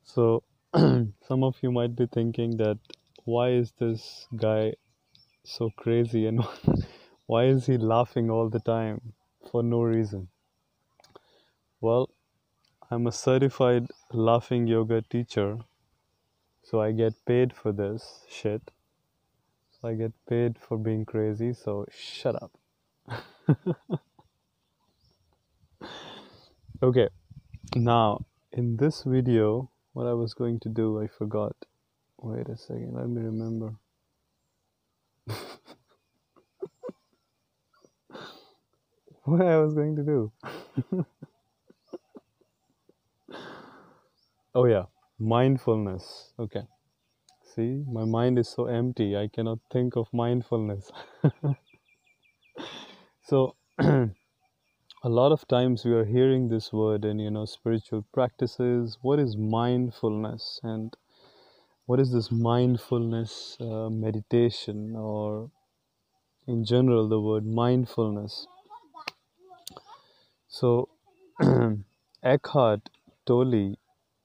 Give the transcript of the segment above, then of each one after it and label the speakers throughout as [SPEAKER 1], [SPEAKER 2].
[SPEAKER 1] So, some of you might be thinking that why is this guy so crazy and why is he laughing all the time for no reason? Well, I'm a certified laughing yoga teacher, so I get paid for this shit. So I get paid for being crazy, so shut up. Okay, now in this video, what I was going to do, I forgot. Wait a second, let me remember. What I was going to do. Oh, yeah, mindfulness. Okay. See, my mind is so empty, I cannot think of mindfulness. So, a lot of times we are hearing this word in, spiritual practices. What is mindfulness? And what is this mindfulness meditation, or in general, the word mindfulness? So, Eckhart Tolle,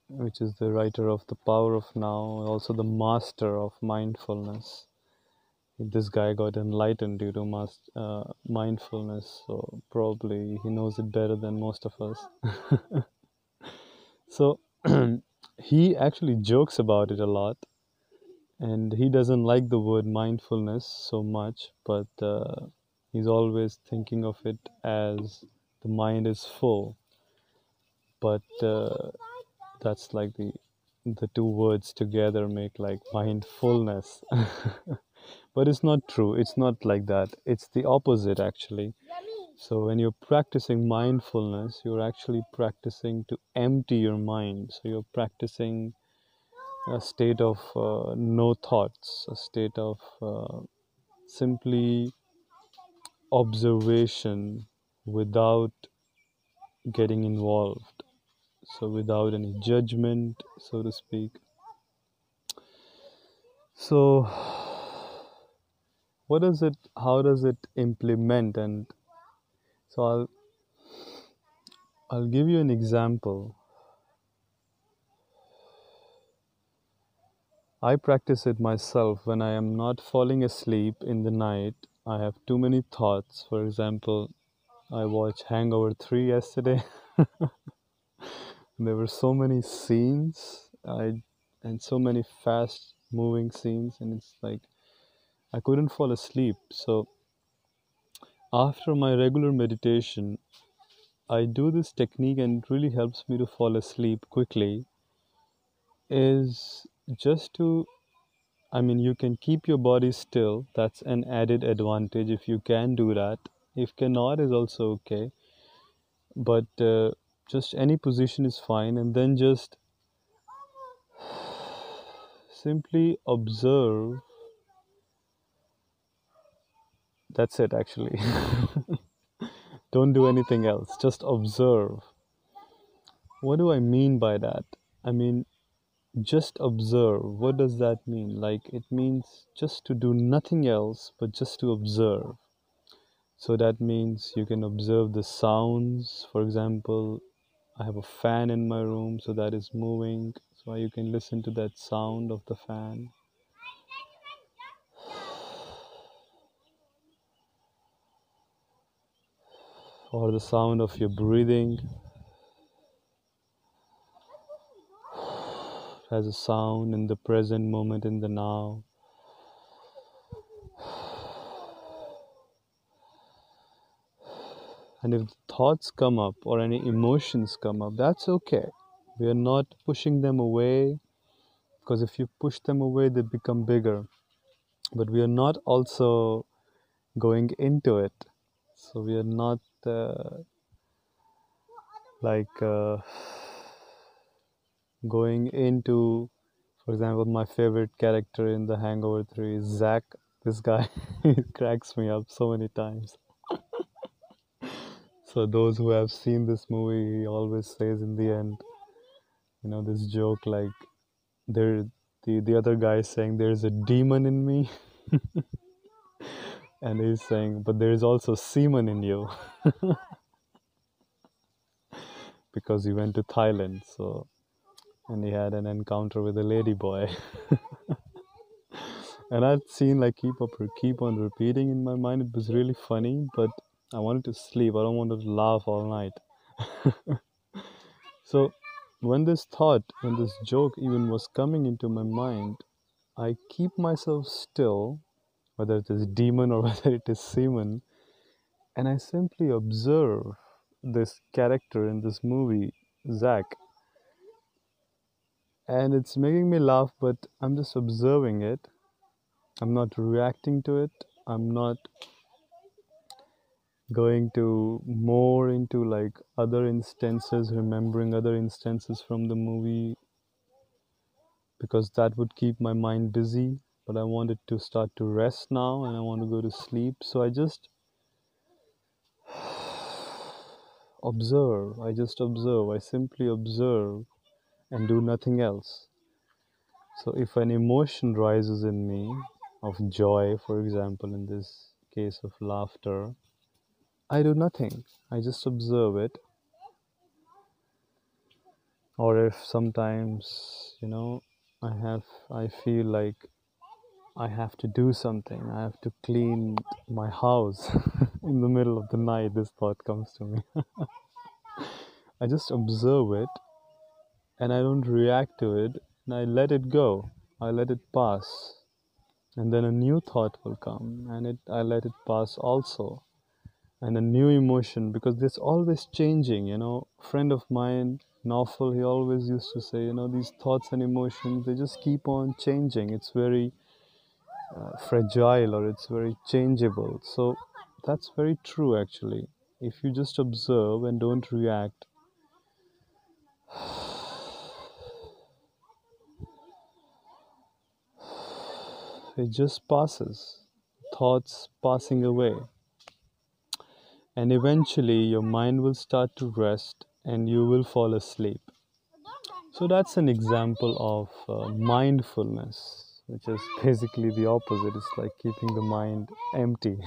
[SPEAKER 1] which is the writer of The Power of Now, also the master of mindfulness. This guy got enlightened due to mindfulness, so probably he knows it better than most of us. So he actually jokes about it a lot, and he doesn't like the word mindfulness so much, but he's always thinking of it as the mind is full. But that's like the two words together make like mindfulness. But it's not true. It's not like that. It's the opposite, actually. So when you're practicing mindfulness, you're actually practicing to empty your mind. So you're practicing a state of no thoughts, a state of simply observation without getting involved. So without any judgment, so to speak. So how does it implement? And so I'll give you an example. I practice it myself when I am not falling asleep in the night. I have too many thoughts. For example, I watched Hangover 3 yesterday. There were so many scenes, and so many fast moving scenes, and it's like I couldn't fall asleep. So after my regular meditation, I do this technique, and it really helps me to fall asleep quickly. Is just to, I mean, you can keep your body still. That's an added advantage if you can do that. If cannot, is also okay. But just any position is fine, and then just simply observe. That's it, actually. Don't do anything else. Just observe. What do I mean by that? I mean, just observe. What does that mean? Like, it means just to do nothing else but just to observe. So that means you can observe the sounds. For example, I have a fan in my room, so that is moving. So you can listen to that sound of the fan. Or the sound of your breathing. It has a sound in the present moment, in the now. And if thoughts come up or any emotions come up, that's okay. We are not pushing them away, because if you push them away, they become bigger. But we are not also going into it. So we are not like going into, for example, my favorite character in The Hangover 3 is Zach. This guy he cracks me up so many times. So those who have seen this movie, he always says in the end, this joke like there the other guy is saying there's a demon in me, and he's saying but there is also semen in you because he went to Thailand, so and he had an encounter with a lady boy. And I'd seen like keep on repeating in my mind. It was really funny, but I wanted to sleep. I don't want to laugh all night. So when this joke even was coming into my mind, I keep myself still, whether it is demon or whether it is semen, and I simply observe this character in this movie, Zach, and it's making me laugh, but I'm just observing it. I'm not reacting to it. I'm not going to more into like other instances, remembering other instances from the movie, because that would keep my mind busy. But I wanted to start to rest now and I want to go to sleep. So I just observe. I just observe. I simply observe and do nothing else. So if an emotion rises in me of joy, for example, in this case of laughter, I do nothing. I just observe it. Or if sometimes, I feel like I have to do something, I have to clean my house in the middle of the night, this thought comes to me. I just observe it and I don't react to it, and I let it go. I let it pass. And then a new thought will come and I let it pass also. And a new emotion, because it's always changing. Friend of mine, Naufal, he always used to say, these thoughts and emotions, they just keep on changing. It's very fragile, or it's very changeable. So that's very true actually. If you just observe and don't react, it just passes, thoughts passing away, and eventually your mind will start to rest and you will fall asleep. So that's an example of mindfulness, which is basically the opposite. It's like keeping the mind empty.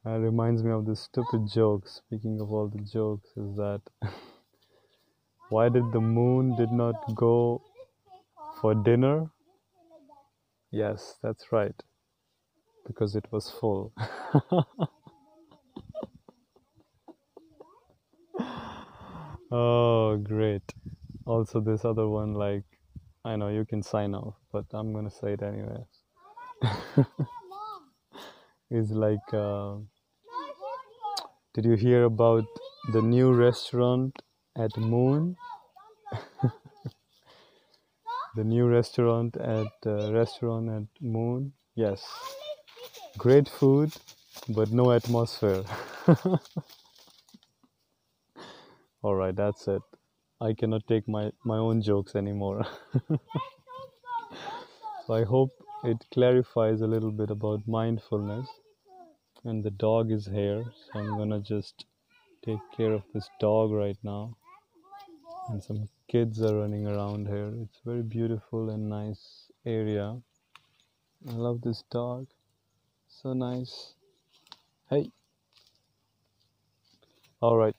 [SPEAKER 1] It reminds me of this stupid joke. Speaking of all the jokes, is that why did the moon did not go for dinner? Yes, that's right, because it was full. Oh, great. Also, this other one, like, I know you can sign off, but I'm gonna say it anyway. Is like, did you hear about the new restaurant at Moon? The new restaurant at Moon? Yes. Great food, but no atmosphere. All right, that's it. I cannot take my own jokes anymore. So I hope it clarifies a little bit about mindfulness. And the dog is here, so I'm gonna just take care of this dog right now. And some kids are running around here. It's very beautiful and nice area. I love this dog. So nice. Hey. All right.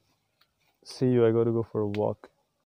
[SPEAKER 1] See you. I got to go for a walk.